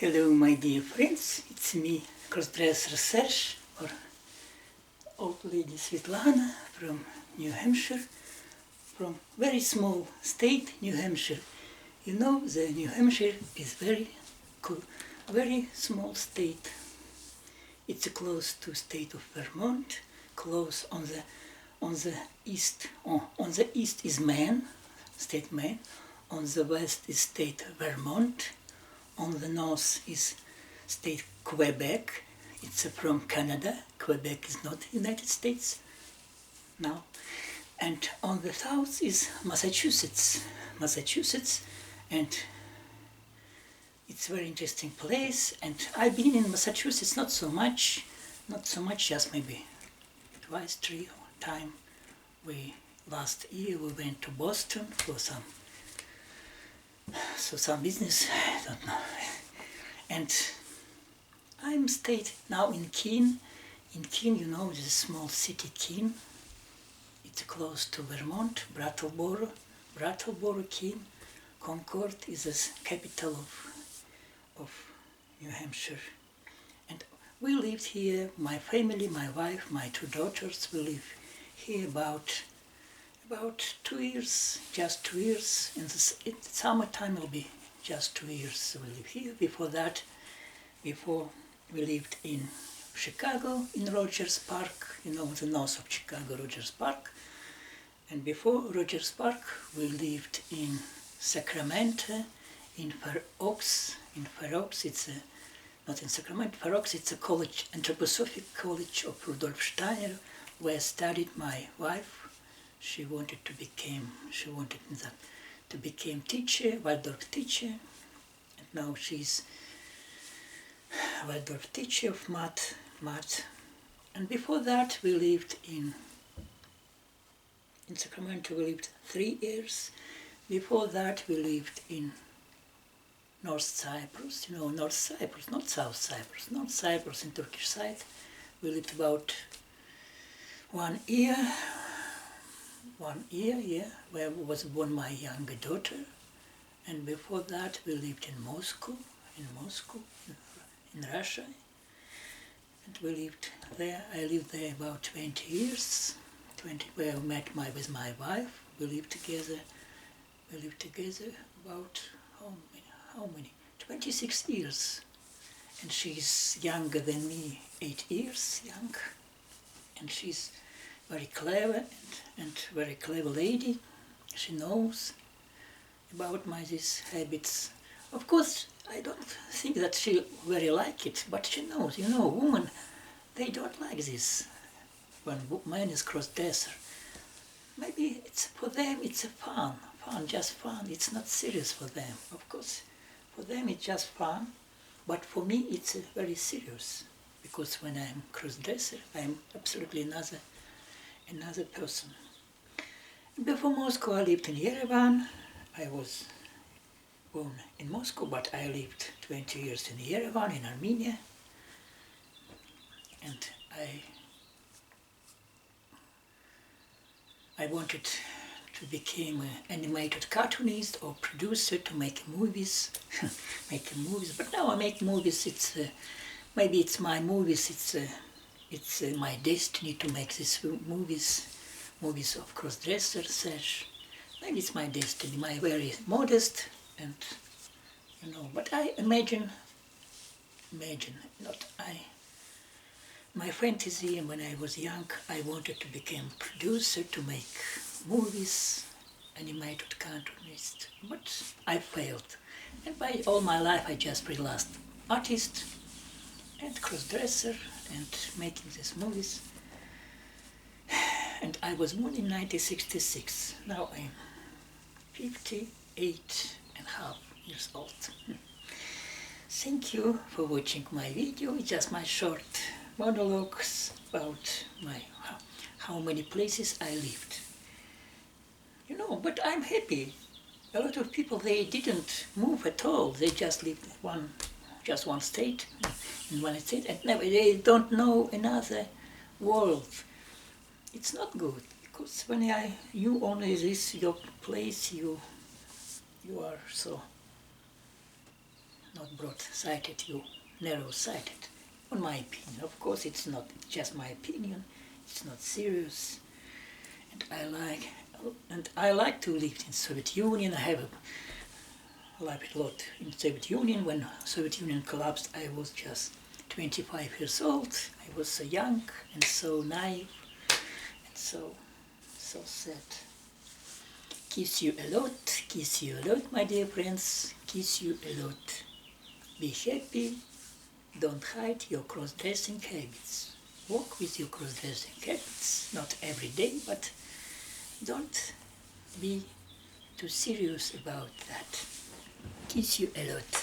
Hello, my dear friends, it's me, cross-dress research, or old lady Svetlana from New Hampshire, from very small state, New Hampshire. You know, the New Hampshire is very cool, very small state. It's close to state of Vermont, close on the east. On the east is Maine, state Maine. On the west is state Vermont. On the north is state Quebec. It's from Canada. Quebec is not United States now. And on the south is Massachusetts. And it's a very interesting place. And I've been in Massachusetts not so much, just maybe twice, three times. Last year we went to Boston for some business, I don't know. And I'm stayed now in Keene. In Keene, you know, there's a small city, Keene. It's close to Vermont, Brattleboro, Keene. Concord is the capital of New Hampshire. And we lived here, my family, my wife, my two daughters, we live here about 2 years, just 2 years. In the summertime will be just 2 years we live here. Before we lived in Chicago, in Rogers Park, you know, the north of Chicago, Rogers Park. And before Rogers Park, we lived in Sacramento, in Fair Oaks. In Fair Oaks, not in Sacramento, Fair Oaks, it's a college, anthroposophic college of Rudolf Steiner, where studied my wife. She wanted to become teacher, Waldorf teacher, and now she's Waldorf teacher of math. And before that we lived in Sacramento, we lived 3 years. Before that we lived in North Cyprus, you know, North Cyprus, not South Cyprus, North Cyprus in Turkish side. We lived about 1 year, where was born my younger daughter. And before that we lived in Moscow, in Russia. And we lived there, I lived there about 20 years, where I met with my wife. We lived together about, how many? 26 years. And she's younger than me, 8 years young. And she's very clever and very clever lady. She knows about these habits. Of course, I don't think that she very like it, but she knows. You know, women, they don't like this when man is cross-dresser. Maybe it's for them it's a fun, just fun. It's not serious for them. Of course, for them it's just fun, but for me it's very serious, because when I'm cross-dresser, I'm absolutely another person. Before Moscow, I lived in Yerevan. I was born in Moscow, but I lived 20 years in Yerevan, in Armenia. And I wanted to become an animated cartoonist or producer to make movies, But now I make movies. Maybe it's my movies. It's my destiny to make these movies of cross-dresser search. Maybe it's my destiny, my very modest, and you know. But I imagine, my fantasy when I was young, I wanted to become producer to make movies, animated cartoonist, but I failed. And by all my life I just freelanced artist and cross-dresser and making these movies. And I was born in 1966. Now I'm 58 and a half years old. Thank you for watching my video. It's just my short monologues about how many places I lived. You know, but I'm happy. A lot of people, they didn't move at all. They just lived just one state, in one state, and they don't know another world. It's not good, because when you only this your place, you are so not broad-sighted, you narrow-sighted, on my opinion. Of course, it's not just my opinion, it's not serious. And I like to live in Soviet Union. I have lived a lot in Soviet Union. When Soviet Union collapsed, I was just 25 years old. I was so young and so naive and so sad. Kiss you a lot, my dear friends. Kiss you a lot. Be happy. Don't hide your cross-dressing habits. Walk with your cross-dressing habits. Not every day, but don't be too serious about that. Kiss you a lot.